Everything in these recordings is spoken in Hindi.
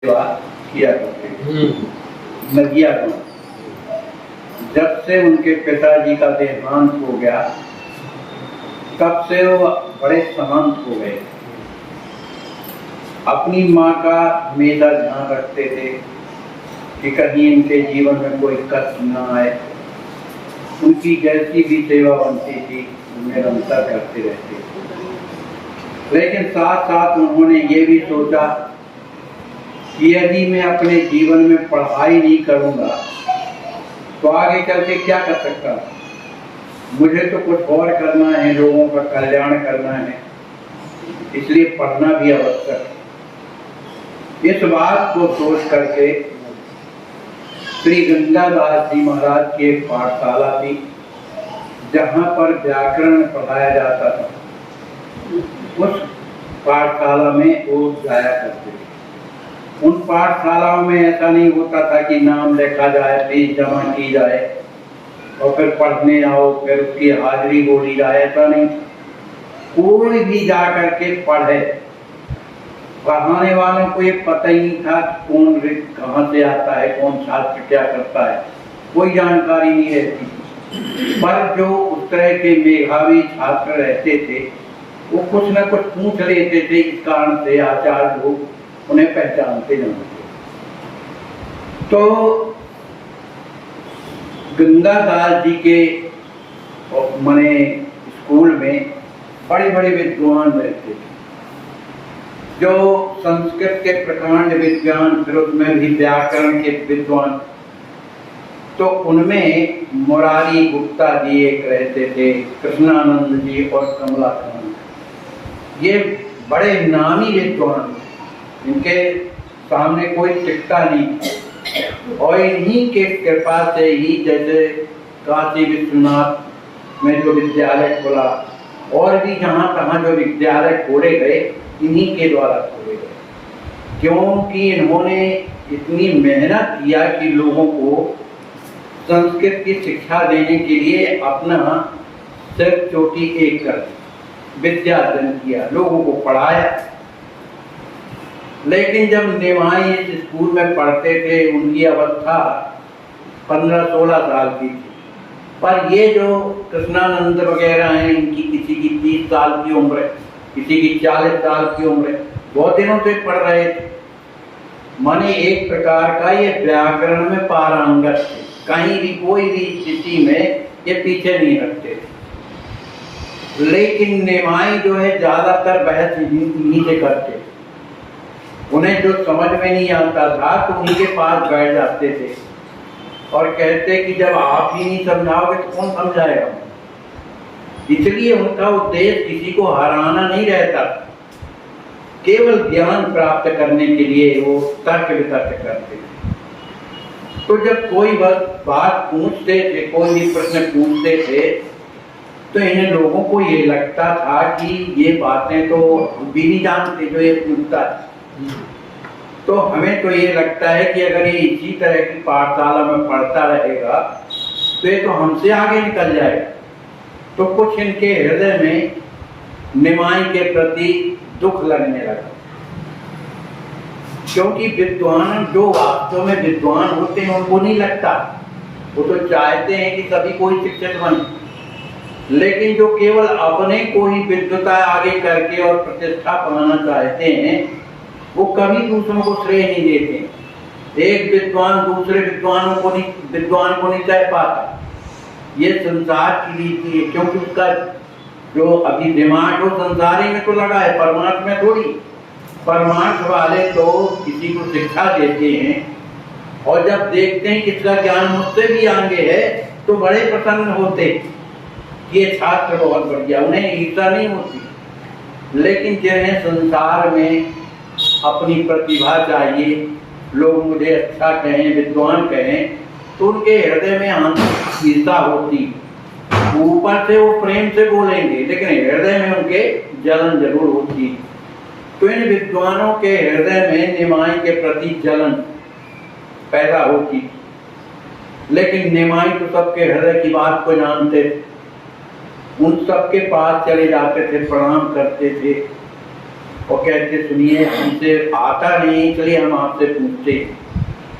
सेवा किया करते थे नदिया गांव। जब से उनके पिताजी का देहांत हो गया तब से वो बड़े शांत हो गए। अपनी माँ का हमेशा ध्यान रखते थे कि कहीं इनके जीवन में कोई कष्ट न आए। उनकी जैसी भी सेवा बनती थी निरंतर करते रहते थे। लेकिन साथ साथ उन्होंने ये भी सोचा कि यदि मैं अपने जीवन में पढ़ाई नहीं करूँगा तो आगे चल के क्या कर सकता हूँ। मुझे तो कुछ और करना है, लोगों का कल्याण करना है, इसलिए पढ़ना भी आवश्यक है। इस बात को सोच करके श्री गंगादास जी महाराज की एक पाठशाला थी जहाँ पर व्याकरण पढ़ाया जाता था। उस पाठशाला में वो जाया करते थे। उन पाठशालाओं में ऐसा नहीं होता था कि नाम लिखा जाए, फीस जमा की जाए और फिर पढ़ने आओ, फिर उसकी हाजिरी बोली जाए, ऐसा नहीं। कोई भी जा करके पढ़े। पढ़ाने वालों को ये पता ही नहीं था कौन कहाँ से आता है, कौन छात्र क्या करता है, कोई जानकारी नहीं रहती। पर जो उस तरह के मेधावी छात्र रहते थे वो कुछ न कुछ पूछ लेते थे। इस कारण से आचार्य लोग उन्हें पहचानते जानते। तो गंगादास जी के माने स्कूल में बड़े बड़े विद्वान रहते थे जो संस्कृत के प्रकांड विद्वान, फिर उसमें भी व्याकरण के विद्वान। तो उनमें मुरारी गुप्ता जी एक रहते थे, कृष्णानंद जी और कमलाकांत। ये बड़े नामी विद्वान, इनके सामने कोई टिकता नहीं। और इन्हीं के कृपा से ही जैसे काशी विश्वनाथ में जो विद्यालय खुला और भी जहाँ तहाँ जो विद्यालय खोले गए इन्हीं के द्वारा खोले गए। क्योंकि इन्होंने इतनी मेहनत किया कि लोगों को संस्कृत की शिक्षा देने के लिए अपना सिर चोटी एक कर विद्यार्जन किया, लोगों को पढ़ाया। लेकिन जब निमाई इस स्कूल में पढ़ते थे उनकी अवस्था 15-16 साल की थी। पर ये जो कृष्णानंद वगैरह हैं, इनकी किसी की 30 साल की उम्र है, किसी की 40 साल की उम्र है, बहुत दिनों से पढ़ रहे थे। माने एक प्रकार का ये व्याकरण में पारंगत थे। कहीं भी कोई भी स्थिति में ये पीछे नहीं हटते थे। लेकिन निमाई जो है ज्यादातर बहस इन्हीं से करते। उन्हें जो समझ में नहीं आता था तो उन्हीं के पास बैठ जाते थे और कहते कि जब आप ही नहीं समझाओगे तो कौन समझाएगा। इसलिए उनका उद्देश्य किसी को हराना नहीं रहता, केवल ज्ञान प्राप्त करने के लिए वो तर्क वितर्क करते थे। तो जब कोई बात पूछते थे, कोई भी प्रश्न पूछते थे तो इन्हें लोगों को ये लगता था कि ये बातें तो हम भी नहीं जानते जो ये पूछता है। तो हमें तो ये लगता है कि अगर ये इसी तरह की पाठशाला में पढ़ता रहेगा तो ये तो हमसे आगे निकल जाएगा। तो कुछ इनके हृदय में निमाई के प्रति दुख लगने लगा। क्योंकि विद्वान जो वास्तव में विद्वान होते हैं उनको नहीं लगता, वो तो चाहते हैं कि सभी कोई शिक्षक बने। लेकिन जो केवल अपने को ही विद्वता आगे करके और प्रतिष्ठा पाना चाहते हैं वो कभी दूसरों को श्रेय नहीं देते। एक विद्वान दूसरे विद्वान को नहीं चाह पाता। ये संसार की रीति है, क्योंकि उसका जो अभी दिमाग वो संसारी में तो लगा है, परमार्थ में थोड़ी। परमार्थ वाले तो किसी को शिक्षा देते हैं और जब देखते हैं कि इसका ज्ञान मुझसे भी आगे है तो बड़े प्रसन्न होते कि ये छात्र बहुत बढ़िया, उन्हें ईर्ष्या नहीं होती। लेकिन जिन्हें संसार में अपनी प्रतिभा चाहिए, लोग मुझे अच्छा कहें, विद्वान कहें, तो उनके हृदय में ईर्ष्या होती। ऊपर से वो प्रेम से बोलेंगे लेकिन हृदय में उनके जलन जरूर होती। तो इन विद्वानों के हृदय में निमाई के प्रति जलन पैदा होती। लेकिन निमाई तो सबके हृदय की बात को जानते थे, उन सबके पास चले जाते थे, प्रणाम करते थे और कहते सुनिए हमसे आता नहीं इसलिए हम आपसे पूछते,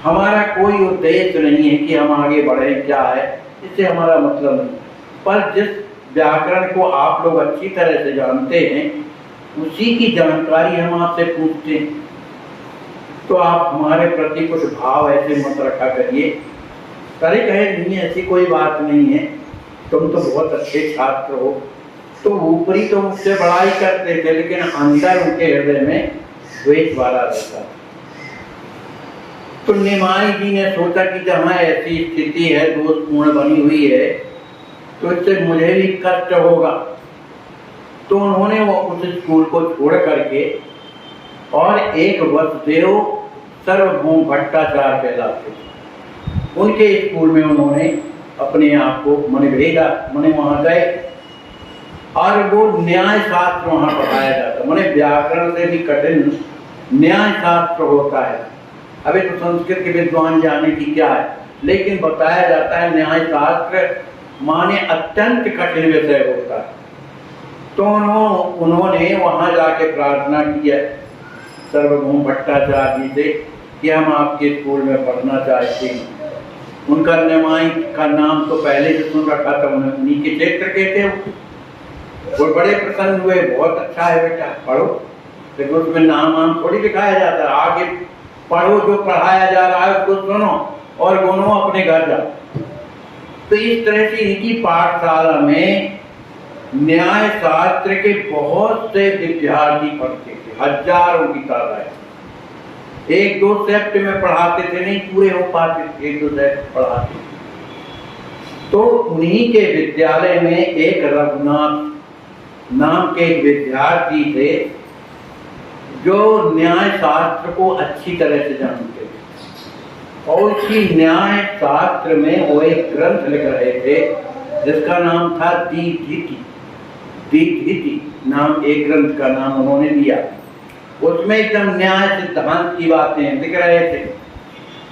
हमारा कोई उद्देश्य नहीं है कि हम आगे बढ़े, क्या है इससे हमारा मतलब नहीं। पर जिस व्याकरण को आप लोग अच्छी तरह से जानते हैं उसी की जानकारी हम आपसे पूछते हैं, तो आप हमारे प्रति कुछ भाव ऐसे मत रखा करिए। करे कहे नहीं ऐसी कोई बात नहीं है, तुम तो बहुत अच्छे छात्र हो। तो ऊपरी तो मुझसे बड़ाई करते थे लेकिन अंदर उनके हृदय में द्वेष वाला रहता। तो निमाई जी ने सोचा कि जहाँ ऐसी स्थिति है दोषपूर्ण बनी हुई है तो इससे मुझे भी कष्ट होगा। तो उन्होंने वो उस स्कूल को छोड़ करके और एक वसुदेव सार्वभौम भट्टाचार्य कहलाते थे उनके स्कूल में उन्होंने अपने आप को मने भेजा। मने वहां गए और वो न्याय शास्त्र वहां पढ़ाया जाता, मने व्याकरण से भी कठिन न्याय शास्त्र होता है। अभी तो संस्कृत के विद्वान जाने की क्या है, लेकिन बताया जाता है न्याय शास्त्र माने अत्यंत कठिन विषय होता है। तो उन्होंने वहां जाके प्रार्थना की है सार्वभौम भट्टाचार्य जी से कि हम आपके स्कूल में पढ़ना चाहते हैं। उनका निमाई का नाम तो पहले से सुन रखा था, उन्हीं के क्षेत्र के थे। वो बड़े प्रसन्न हुए, बहुत अच्छा है बेटा पढ़ो, लेकिन उसमें नाम थोड़ी लिखाया जाता है, आगे पढ़ो जो पढ़ाया जा रहा है उसको सुनो और गुनो अपने घर जाओ। तो इस तरह से इनकी पाठशाला में न्याय शास्त्र के बहुत से विद्यार्थी पढ़ते थे, हजारों की तादाद। एक दो सेप्ट में पढ़ाते थे, नहीं पूरे हो पाते, एक दो सेप्ट पढ़ाते थे। तो उन्हीं के विद्यालय में एक रघुनाथ नाम के एक विद्यार्थी थे जो न्याय शास्त्र को अच्छी तरह से जानते थे और उसी न्याय शास्त्र में वो एक ग्रंथ लिख रहे थे जिसका नाम था दीधीति। दीधीति नाम एक ग्रंथ का नाम उन्होंने दिया। उसमें एकदम न्याय सिद्धांत की बातें लिख रहे थे।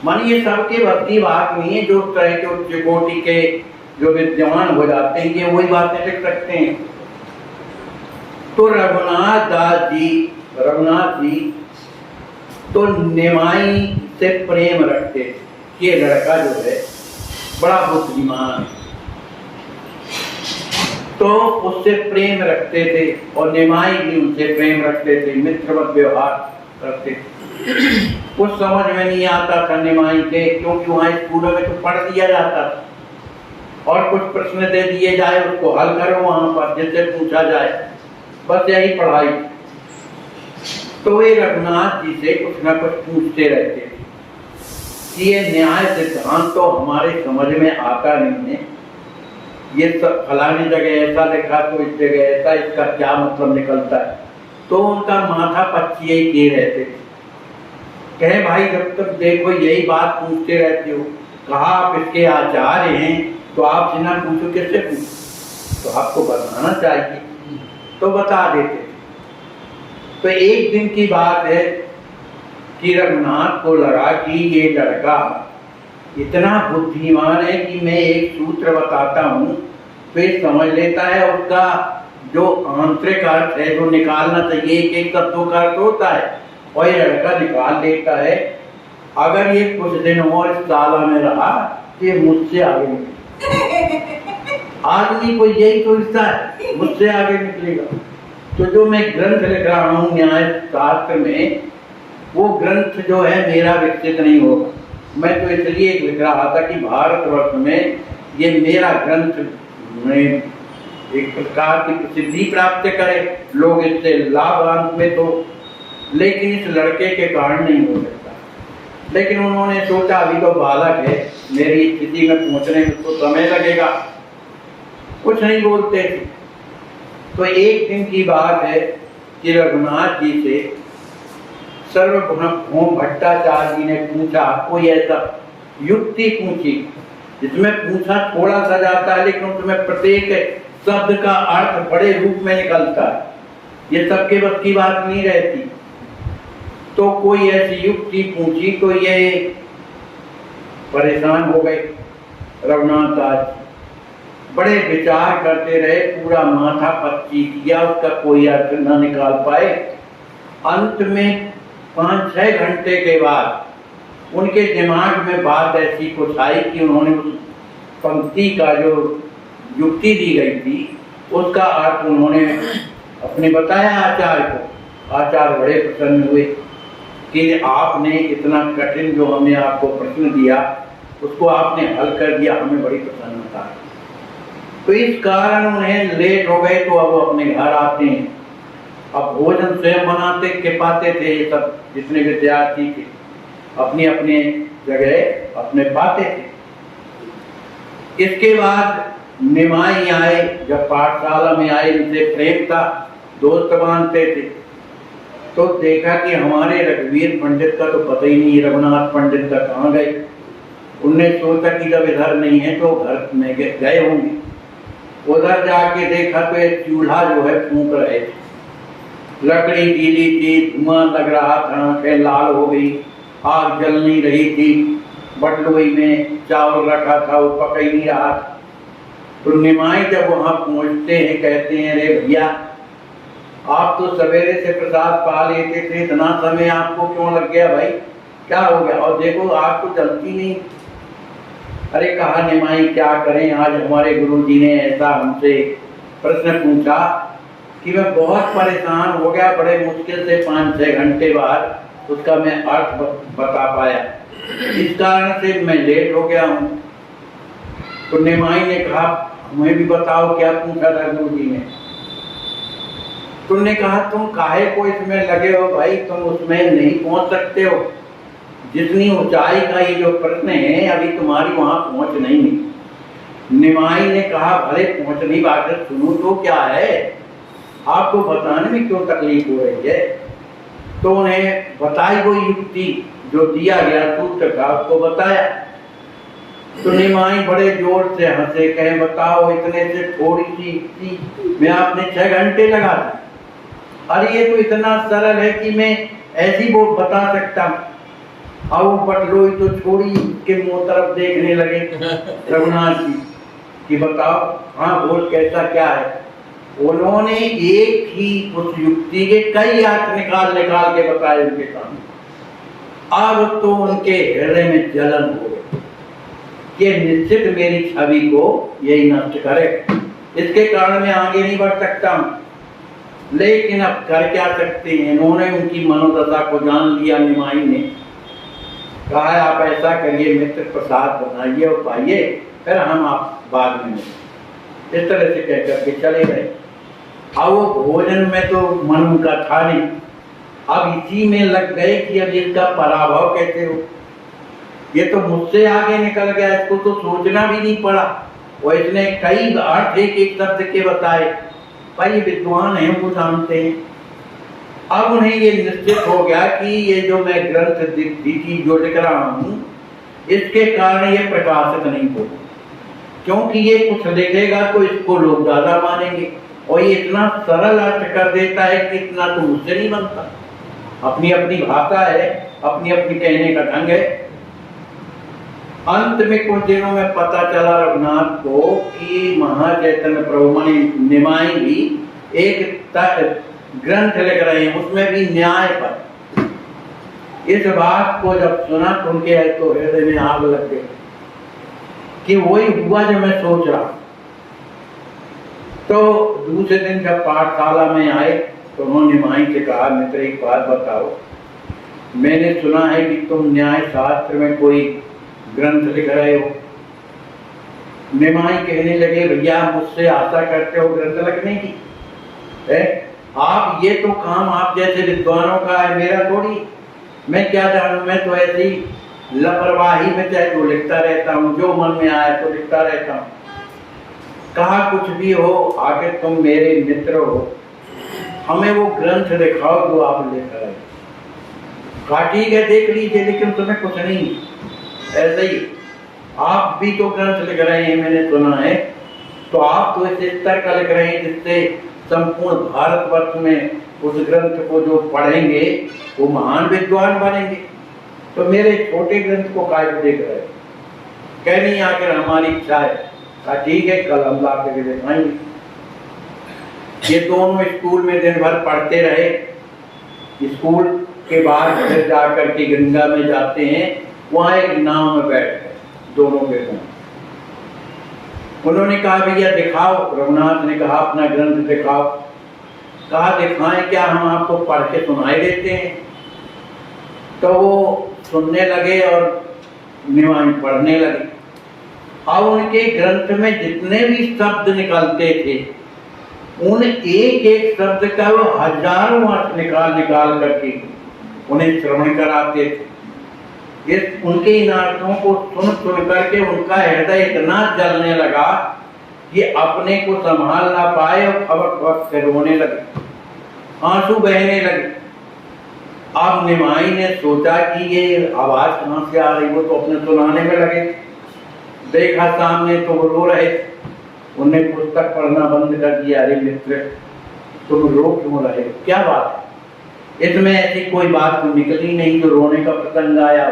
मान ये सबके बस की बात नहीं है, जो उस तरह के उच्च कोटि के जो विद्वान हो जाते हैं ये वही बातें लिख सकते हैं। तो रघुनाथ जी तो निमाई से प्रेम रखते थे। ये लड़का जो है बड़ा बुद्धिमान है, तो उससे प्रेम रखते थे और निमाई भी उनसे प्रेम रखते थे, मित्रवत व्यवहार करते थे। कुछ समझ में नहीं आता था निमाई के, क्योंकि वहाँ स्कूलों में तो पढ़ दिया जाता था और कुछ प्रश्न दे दिए जाए उसको हल करो वहां पर जिससे पूछा जाए, बस यही पढ़ाई। तो वे रघुनाथ जी से कुछ ना कुछ पूछते रहते थे कि ये न्याय सिद्धांत तो हमारे समझ में आता नहीं है, ये सब फलानी जगह ऐसा लिखा तो इस जगह ऐसा, इसका क्या मतलब निकलता है। तो उनका माथा पच्ची यही किए रहते थे, कहे भाई जब तक देखो यही बात पूछते रहते हो, कहा आप इसके आचार्य हैं तो आपसे ना पूछो किससे पूछो, तो आपको बताना चाहिए, तो बता देते। तो एक दिन की बात है कि रघुनाथ को लगा कि ये लड़का इतना बुद्धिमान है कि मैं एक सूत्र बताता हूँ तो ये समझ लेता है, उसका जो आंतरिक अर्थ है जो निकालना चाहिए, एक एक तत्वों का अर्थ होता है और ये लड़का निकाल लेता है। अगर ये कुछ दिन और इस शाला में रहा तो ये मुझसे आगे निकलेगा। आदमी को यही तो हिस्सा है, मुझसे आगे निकलेगा। तो जो मैं ग्रंथ लिख रहा हूँ न्याय शास्त्र में, वो ग्रंथ जो है मेरा विकसित नहीं होगा। मैं तो इसलिए लिख रहा था कि भारतवर्ष में ये मेरा ग्रंथ में एक प्रकार की प्रसिद्धि प्राप्त करे, लोग इससे लाभान्वित हो, लेकिन इस लड़के के कारण नहीं हो सकता। लेकिन उन्होंने सोचा अभी तो बालक है, मेरी स्थिति में पहुंचने में तो समय लगेगा, कुछ नहीं बोलते थे। तो एक दिन की बात है कि रघुनाथ जी से सार्वभौम भट्टाचार्य जी ने पूछा, कोई ऐसा युक्ति पूछी जिसमें पूछा थोड़ा सा जाता है लेकिन उसमें प्रत्येक शब्द का अर्थ बड़े रूप में निकलता है, ये सबके बस की बात नहीं रहती। तो कोई ऐसी युक्ति पूछी तो ये परेशान हो गए रघुनाथ आज, बड़े विचार करते रहे, पूरा माथा पच्ची किया, उसका कोई अर्थ न निकाल पाए। अंत में 5-6 घंटे के बाद उनके दिमाग में बात ऐसी कुछ आई कि उन्होंने उस पंक्ति का जो युक्ति दी गई थी उसका अर्थ उन्होंने अपने बताया आचार्य को। आचार्य बड़े प्रसन्न हुए कि आपने इतना कठिन जो हमने आपको प्रश्न दिया उसको आपने हल कर दिया, हमें बड़ी प्रसन्नता है। तो इस कारण उन्हें लेट हो गए तो अब अपने घर आते हैं। अब भोजन स्वयं बनाते के पाते थे, ये सब जितने विद्यार्थी थे अपने अपने जगह अपने पाते थे। इसके बाद निमाई आए, जब पाठशाला में आए, इनसे प्रेम था, दोस्त मानते थे। तो देखा कि हमारे रघुवीर पंडित का तो पता ही नहीं, रघुनाथ पंडित का कहाँ गए। उनने सोचा कि जब इधर नहीं है तो घर में गए होंगे। उधर जाके देखा तो एक चूल्हा जो है फूंक रहे थे, लकड़ी गीली थी, धुआं लग रहा था, आंखें लाल हो गई, आग जल नहीं रही थी, बटलोई में चावल रखा था वो पक ही नहीं रहा। तो निमाई जब वहां पहुंचते हैं कहते हैं, अरे भैया आप तो सवेरे से प्रसाद पा लेते थे, इतना समय आपको क्यों लग गया भाई, क्या हो गया? और देखो आग तो जलती नहीं। अरे कहा निमाई क्या करें, आज हमारे गुरुजी ने ऐसा हमसे प्रश्न पूछा कि मैं बहुत परेशान हो गया, बड़े मुश्किल से 5-6 घंटे बाद उसका मैं अर्थ बता पाया, इस कारण से मैं लेट हो गया हूँ। तो निमाई ने कहा हमें भी बताओ क्या पूछा था गुरुजी ने। तुमने कहा तुम काहे को इसमें लगे हो भाई, तुम उसमें नहीं पहुंच सकते हो, जितनी ऊंचाई का ये जो प्रश्न है अभी तुम्हारी वहां पहुंच नहीं है। निमाई ने कहा भले पहुंच नहीं, बात सुनो तो क्या है, आपको बताने में क्यों तकलीफ हो रही है। तो उन्हें बताई वो युक्ति जो दिया गया सूत्र का, उसको बताया। तो निमाई बड़े जोर से हंसे, कहे बताओ इतने से थोड़ी सी युक्ति में आपने 6 घंटे लगा दी। अरे ये तो इतना सरल है कि मैं ऐसी वो बता सकता हूँ। और वो बटलोई तो छोड़ी के मुंह तरफ देखने लगे रघुनाथ जी कि बताओ हाँ बोल कैसा क्या है। उन्होंने एक ही उस युक्ति के कई अर्थ निकाल के बताए उनके सामने। अब तो उनके हृदय में जलन हो गई कि निश्चित मेरी छवि को यही नष्ट करे, इसके कारण मैं आगे नहीं बढ़ सकता हूँ। लेकिन अब कर क्या सकते हैं, इन्होंने उनकी मनोदशा को जान लिया। निमाई ने कहा आप ऐसा करिए मित्र, प्रसाद बनाइए और पाइए, फिर हम आप बाद में। इस तरह से कह करके चले गए। अब वो भोजन में तो मन उनका था नहीं, अब इसी में लग गए कि अब इसका पराभव कैसे हो। ये तो मुझसे आगे निकल गया, इसको तो सोचना भी नहीं पड़ा। और इसने कई अर्थ एक शब्द के बताए, भाई विद्वान है वो जानते हैं। अब उन्हें ये निश्चित हो गया कि ये जो मैं ग्रंथ दीदी जो लिख रहा हूँ इसके कारण ये प्रकाशित नहीं होगा, क्योंकि ये कुछ लिखेगा तो इसको लोग ज्यादा मानेंगे। और ये इतना सरल अर्थ कर देता है कि इतना तो मुझसे नहीं बनता। अपनी अपनी भाषा है, अपनी अपनी कहने का ढंग है। अंत में कुछ दिनों में पता चला रघुनाथ को कि महाचैतन्य प्रभु निमाई भी एक ग्रंथ लिख रहे हैं, उसमें भी न्याय पर। इस बात को जब सुना तो उनके तो हृदय में आग लग गई कि वही हुआ जो मैं सोच रहा। तो दूसरे दिन जब पाठशाला में आए तो उन्होंने निमाई से कहा मित्र एक बात बताओ, मैंने सुना है कि तुम न्याय शास्त्र में कोई ग्रंथ लिख रहे हो। निमाई कहने लगे भैया मुझसे आशा करते हो ग्रंथ लिखने की है, आप ये तो काम आप जैसे विद्वानों का है, मेरा थोड़ी। मैं क्या जानूं, मैं तो ऐसी लापरवाही में चाहे तो लिखता रहता हूँ, जो मन में आया तो लिखता रहता हूँ। कहा कुछ भी हो, आखिर तुम मेरे मित्र हो, हमें वो ग्रंथ दिखाओ जो आप लिख रहे हो। कहा ठीक है देख लीजिए, लेकिन तुम्हें कुछ नहीं, ऐसे ही आप भी तो ग्रंथ लिख रहे हैं मैंने सुना है, तो आप तो इस स्तर का लिख रहे हैं जिससे संपूर्ण भारतवर्ष में उस ग्रंथ को जो पढ़ेंगे वो महान विद्वान बनेंगे। तो मेरे छोटे ग्रंथ को काय देख रहे हो? कह नहीं आकर हमारी इच्छा है। कहा ठीक है कल हम ला के दिखाएंगे। ये दोनों स्कूल में दिन भर पढ़ते रहे स्कूल के बाद घर जा करके गंगा में जाते हैं, वहां एक नाव में बैठ गए दोनों बेटों। उन्होंने कहा भैया दिखाओ, रघुनाथ ने कहा अपना ग्रंथ दिखाओ। कहा दिखाएं क्या, हम आपको पढ़ के सुनाई देते हैं। तो वो सुनने लगे और निमाई पढ़ने लगे। अब उनके ग्रंथ में जितने भी शब्द निकलते थे, उन एक एक शब्द का वो हजारों अर्थ निकाल निकाल करके उन्हें श्रवण कराते थे। इस उनके इन अर्थों को सुन सुन करके उनका हृदय इतना जलने लगा कि अपने को संभाल ना पाए और खबक खबक से रोने लगे, आंसू बहने लगे। अब निमाई ने सोचा कि ये आवाज कहां से आ रही, वो तो अपने सुनाने में लगे। देखा सामने तो वो रो रहे थे। उन्हें पुस्तक पढ़ना बंद कर दिया। अरे मित्र, तुम रो क्यों रहे, क्या बात है? इसमें ऐसी कोई बात तो निकली नहीं जो रोने का प्रसंग आया।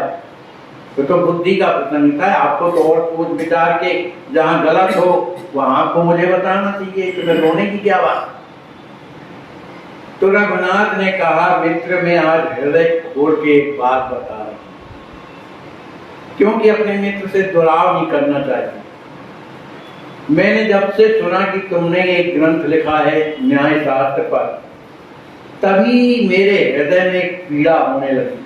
तो बुद्धि का प्रसंग था। आपको तो और सोच विचार के जहां गलत हो वहां आपको मुझे बताना चाहिए, तुम्हें रोने की क्या बात? तो रघुनाथ ने कहा मित्र, मैं आज हृदय खोल के एक बात बता रहा हूं, क्योंकि अपने मित्र से दुराव नहीं करना चाहिए। मैंने जब से सुना कि तुमने एक ग्रंथ लिखा है न्याय शास्त्र पर, तभी मेरे हृदय में एक पीड़ा होने लगी,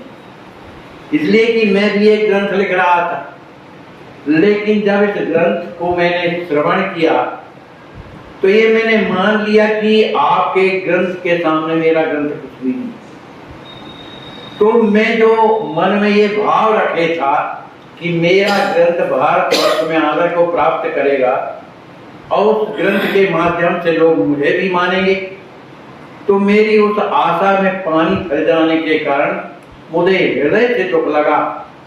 इसलिए कि मैं भी एक ग्रंथ लिख रहा था। लेकिन जब इस ग्रंथ को मैंने श्रवण किया तो ये मैंने मान लिया कि आपके ग्रंथ के सामने मेरा ग्रंथ कुछ भी नहीं। तो मैं जो मन में ये भाव रखे था कि मेरा ग्रंथ भारतवर्ष में आदर को प्राप्त करेगा और उस ग्रंथ के माध्यम से लोग मुझे भी मानेंगे, तो मेरी उस आशा में पानी फैल जाने के कारण मुझे हृदय से दुख लगा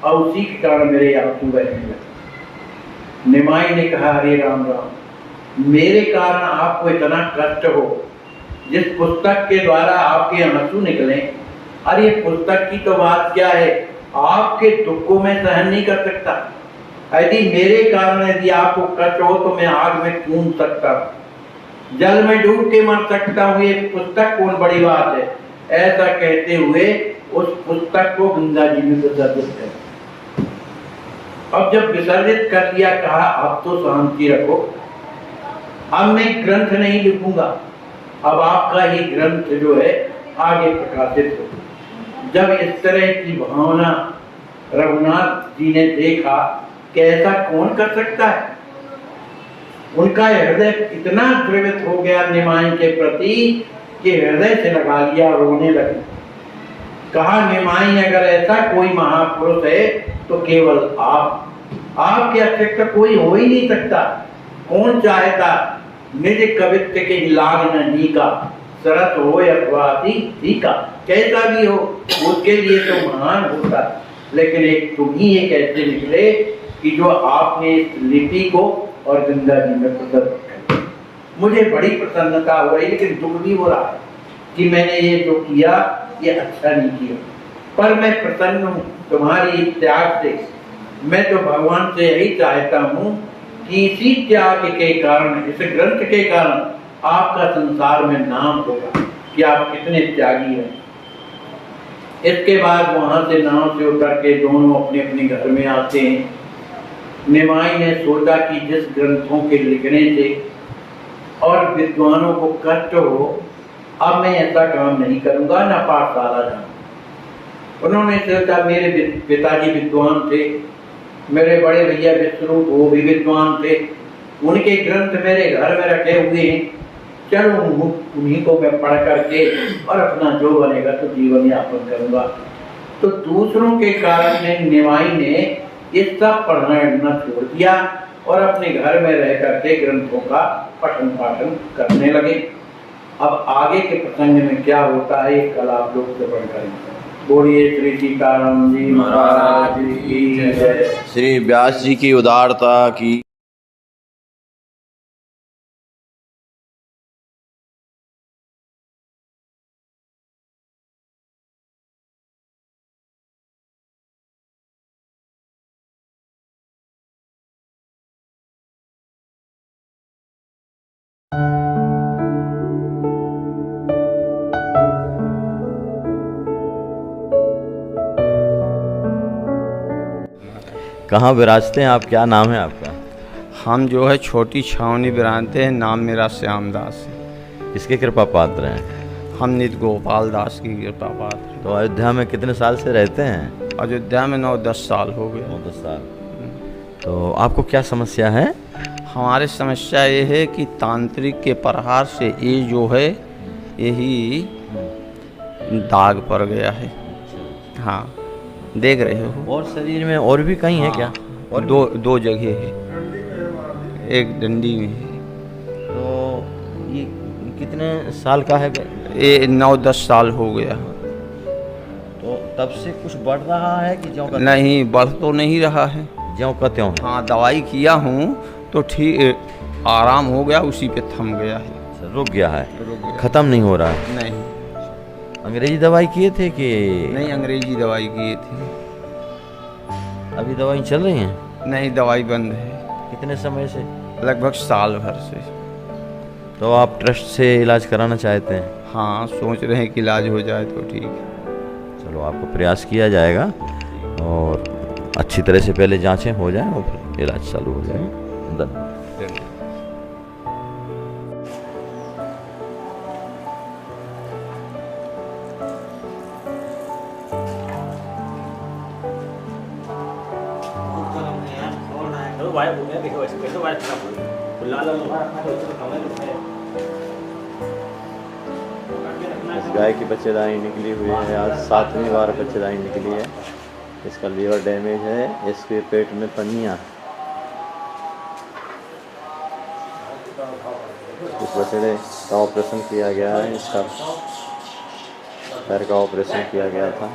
और उसी के कारण मेरे आंसू बहने लगे। निमाई ने कहा हरे राम राम, मेरे कारण आपको इतना कष्ट हो, जिस पुस्तक के द्वारा आपके आंसू निकले, अरे ये पुस्तक की तो बात क्या है, आपके दुख को मैं सहन नहीं कर सकता। यदि मेरे कारण यदि आपको कष्ट हो तो मैं आग में कूद सकता हूं, जल में डूब के मर सकता हूं, ये पुस्तक कौन बड़ी बात है। ऐसा कहते हुए उस पुस्तक को गंगा जी में विसर्जित कर। अब जब विसर्जित कर दिया, कहा अब तो शांति रखो, अब मैं ग्रंथ नहीं लिखूंगा, अब आपका ही ग्रंथ जो है आगे प्रकाशित हो। जब इस तरह की भावना रघुनाथ जी ने देखा कि ऐसा कौन कर सकता है, उनका हृदय इतना द्रवित हो गया निमाई के प्रति कि हृदय से लगा लिया, रोने लगे। कहा निमाई, अगर ऐसा कोई महापुरुष है तो केवल आपके अतिरिक्त कोई हो ही नहीं सकता। कौन चाहता निज कवित्व के लाग नहीं का, सरस हो अथवा अति का, कैसा भी हो उसके लिए तो महान होता। लेकिन एक तुम ही एक ऐसे निकले कि जो आपने इस लिपि को और गंगा जी में प्रदर्शित कर। मुझे बड़ी प्रसन्नता हो रही, लेकिन दुख भी हो रहा है कि मैंने ये जो किया ये अच्छा नहीं किया, पर मैं प्रसन्न हूँ तुम्हारी त्याग से। मैं तो भगवान से यही चाहता हूँ कि इसी त्याग के कारण, इस ग्रंथ के कारण आपका संसार में नाम होगा कि आप कितने त्यागी हैं। इसके बाद वहां से नाव से उतर के दोनों अपने अपने घर में आते हैं। निमाई ने सोचा कि जिस ग्रंथों के लिखने से और विद्वानों को कष्ट हो, अब मैं ऐसा काम नहीं करूंगा, न पाठशाला जाऊंगा। उन्होंने सोचा मेरे पिताजी विद्वान थे, मेरे बड़े भैया विष्णु वो भी विद्वान थे, उनके ग्रंथ मेरे घर में रखे हुए हैं, चलो उन्हीं को मैं पढ़ करके और अपना जो बनेगा तो जीवन यापन करूंगा। तो दूसरों के कारण निमाई ने ये सब पढ़ना छोड़ दिया और अपने घर में रह करके ग्रंथों का पठन पाठन करने लगे। अब आगे के प्रसंग में क्या होता है कल आप लोग श्रवण करेंगे। बोलिए श्री सीताराम जी महाराज की जय। श्री व्यास जी की उदारता की कहाँ विराजते हैं आप, क्या नाम है आपका? हम जो है छोटी छावनी बिरानते हैं, नाम मेरा श्याम दास है। किसके कृपा पात्र हैं? हम नित गोपाल दास की कृपा पात्र हैं। तो अयोध्या में कितने साल से रहते हैं? अयोध्या में 9-10 साल हो गए। 9-10 साल। तो आपको क्या समस्या है? हमारे समस्या ये है कि तांत्रिक के प्रहार से ये जो है यही दाग पड़ गया है। हाँ, देख रहे हो। और शरीर में और भी कहीं है क्या? और दो जगह है, एक डंडी में है। तो ये कितने साल का है? ये 9-10 साल हो गया। तो तब से कुछ बढ़ रहा है कि ज्यों का नहीं, बढ़ तो नहीं रहा है। ज्यों का त्यों है? हाँ, दवाई किया हूँ तो ठीक आराम हो गया, उसी पे थम गया है। अच्छा, रुक गया है, रुक गया। खत्म नहीं हो रहा है? नहीं अंग्रेजी दवाई किए थे कि नहीं, अंग्रेजी दवाई किए थे। अभी दवाई चल रही हैं? नहीं, दवाई बंद है कितने समय से? लगभग साल भर से। तो आप ट्रस्ट से इलाज कराना चाहते हैं? हाँ, सोच रहे हैं कि इलाज हो जाए तो ठीक है। चलो, आपको प्रयास किया जाएगा और अच्छी तरह से पहले जांचें हो जाएं और फिर इलाज चालू हो जाएगा। धन्यवाद। इस गाय की बच्चेदानी निकली हुई है, आज 7वीं बार बच्चेदानी निकली है। इसका लीवर डैमेज है, इसके पेट में पन्नियाँ। इस बछड़े का ऑपरेशन किया गया है, इसका पैर का ऑपरेशन किया गया था।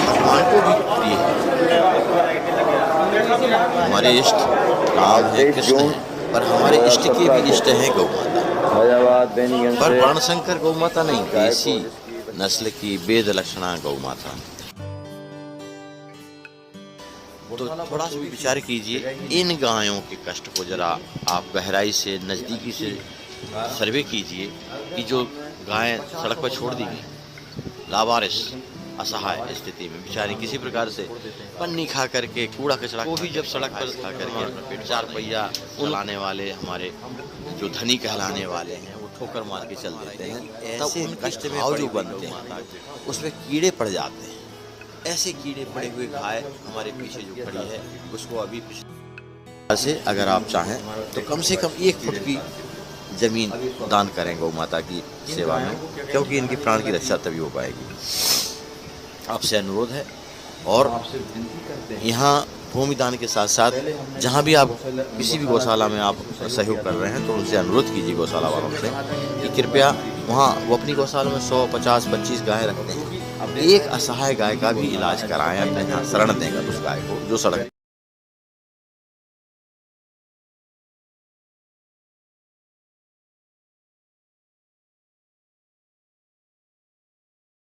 भगवान को भी प्रिय है। हमारे इष्ट राम है, कृष्ण है, पर हमारे इष्ट के भी इष्ट हैं गौ माता। पर वर्णशंकर गौ माता नहीं, देसी नस्ल की वेद लक्षणा गौ माता। तो थोड़ा सा भी विचार कीजिए, इन गायों के कष्ट को जरा आप गहराई से नज़दीकी से सर्वे कीजिए कि जो गायें सड़क पर छोड़ दी गई, लावारिस असहाय स्थिति में बेचारी किसी प्रकार से पन्नी खा करके, कूड़ा कचरा को भी जब सड़क पर खा करके अपना पेट 4 पहिया चलाने वाले हमारे जो धनी कहलाने वाले हैं वो ठोकर मार के चल देते हैं, तब उन कष्ट में भाव जो बनते हैं उसमें कीड़े पड़ जाते हैं। ऐसे कीड़े पड़े हुए गाय हमारे पीछे जो खड़ी है उसको अभी से अगर आप चाहें तो कम से कम 1 फुट की जमीन दान करें गौ माता की सेवा में, क्योंकि इनकी प्राण की रक्षा तभी हो पाएगी। आपसे अनुरोध है। और यहाँ भूमि दान के साथ साथ जहाँ भी आप किसी भी गौशाला में आप सहयोग कर रहे हैं तो उनसे अनुरोध कीजिए गौशाला वालों से कि कृपया वहाँ वो अपनी गौशाला में 100, 50, 25 गायें रखते हैं, एक असहाय गाय का भी इलाज कराएं, अपने यहाँ शरण देंगे उस गाय को जो सड़क